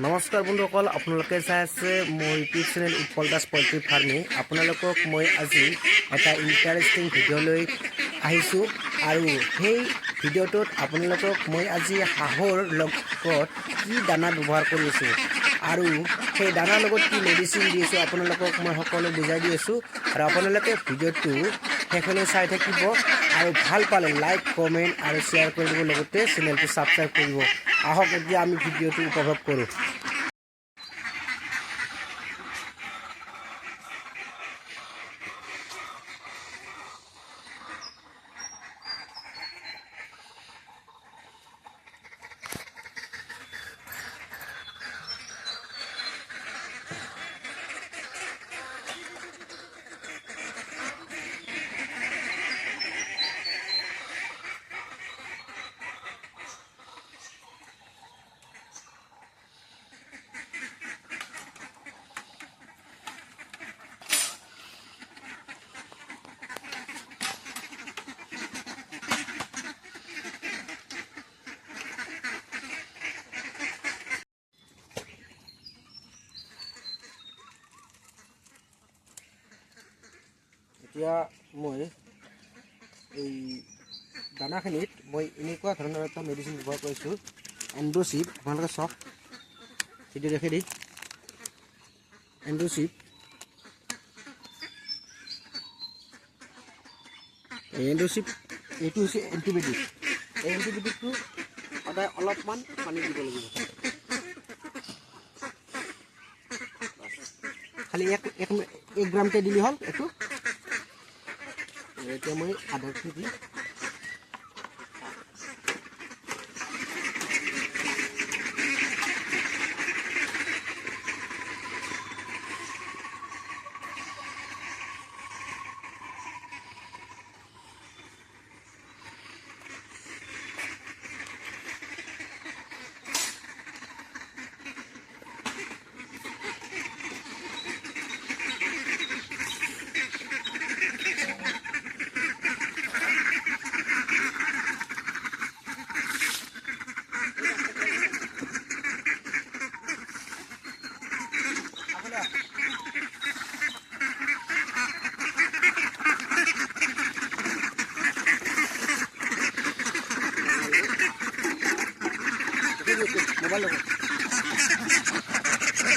নমস্কাৰ বন্ধুসকল, আপোনালোকে চাই আছে মোৰ YouTube channel Utpal Das poultry farming. আপোনালোকক মই আজি এটা ইণ্টাৰেষ্টিং ভিডিঅ' লৈ আহিছোঁ আৰু সেই ভিডিঅ'টোত আপোনালোকক মই আজি হাঁহৰ লগত কি দানা ব্যৱহাৰ কৰি আছোঁ আৰু সেই দানাৰ লগত কি মেডিচিন দি আছোঁ আপোনালোকক মই সকলো বুজাই দি আছোঁ। আৰু আপোনালোকে ভিডিঅ'টো শেষলৈ চাই থাকিব আৰু ভাল পালে লাইক, কমেণ্ট আৰু শ্বেয়াৰ কৰি দিব, লগতে চেনেলটো ছাবস্ক্ৰাইব কৰিব। আহক এতিয়া আমি ভিডিঅ'টো উপভোগ কৰোঁ। এতিয়া মই এই দানাখিনিত মই এনেকুৱা ধৰণৰ এটা মেডিচিন ব্যৱহাৰ কৰিছোঁ, এণ্ডোচিপ। আপোনালোকে চাওক, ভিডিঅ' দেখি দি এণ্ডোচিপ। এই এণ্ডোচিপ এইটো হৈছে এণ্টিবায়'টিক। এই এণ্টিবায়'টিকটো সদায় অলপমান পানী দিব লাগিব, খালি এক গ্ৰামকৈ দিলে হ'ল। এইটো এতিয়া মই আধাখিনি দিম।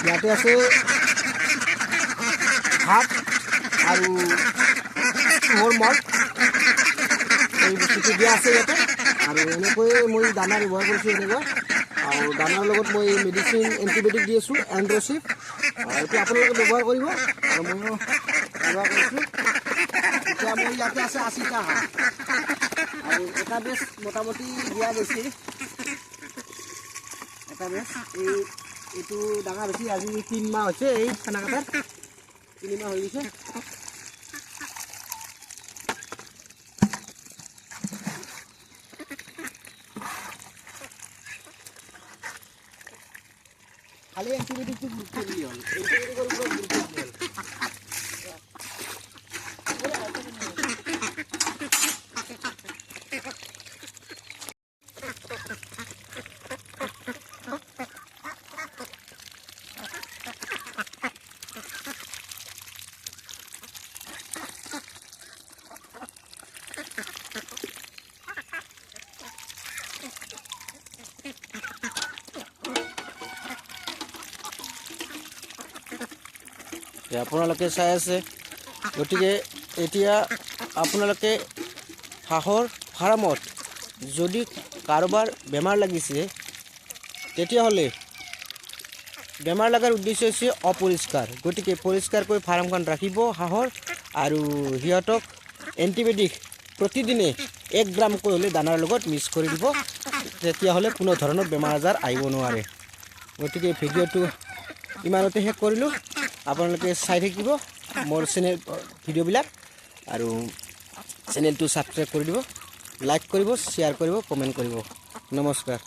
ইয়াতে আছে ভাত আৰু মোৰ মদ, এই বস্তুটো দিয়া আছে ইয়াতে। আৰু এনেকৈয়ে মই দানা ব্যৱহাৰ কৰিছোঁ এনেকুৱা, আৰু দানাৰ লগত মই মেডিচিন এণ্টিবায়'টিক দি আছোঁ, এণ্ডোচিপ। এইটো আপোনালোকে ব্যৱহাৰ কৰিব আৰু ময়ো ব্যৱহাৰ কৰিছোঁ। এতিয়া মোৰ ইয়াতে আছে 80টা হাঁহ, আৰু এটা বেচ মোটামুটি দিয়া গৈছে। এটা বেচ এইটো ডাঙৰ হৈছে, আজি 3 মাহ হৈছে এই খানা কাটাৰ, 3 মাহ হৈ গৈছে। খালি এণ্টিবায়'টিকটো গুৰুত্ব দিলে হ'ল, এণ্টিবায়'টিকৰ ওপৰত গুৰুত্ব দিলে হ'ল। আপোনালোকে চাই আছে, গতিকে এতিয়া আপোনালোকে হাঁহৰ ফাৰ্মত যদি কাৰোবাৰ বেমাৰ লাগিছে, তেতিয়াহ'লে বেমাৰ লগাৰ উদ্দেশ্য হৈছে অপৰিষ্কাৰ। গতিকে পৰিষ্কাৰকৈ ফাৰ্মখন ৰাখিব হাঁহৰ, আৰু সিহঁতক এণ্টিবায়'টিক প্ৰতিদিনে 1 গ্ৰামকৈ হ'লে দানাৰ লগত মিক্স কৰি দিব, তেতিয়াহ'লে কোনো ধৰণৰ বেমাৰ আজাৰ আহিব নোৱাৰে। গতিকে ভিডিঅ'টো ইমানতে শেষ কৰিলোঁ। আপোনালোকে চাই থাকিব মোৰ চেনেল ভিডিঅ'বিলাক, আৰু চেনেলটো ছাবস্ক্ৰাইব কৰি দিব, লাইক কৰিব, শ্বেয়াৰ কৰিব, কমেণ্ট কৰিব। নমস্কাৰ।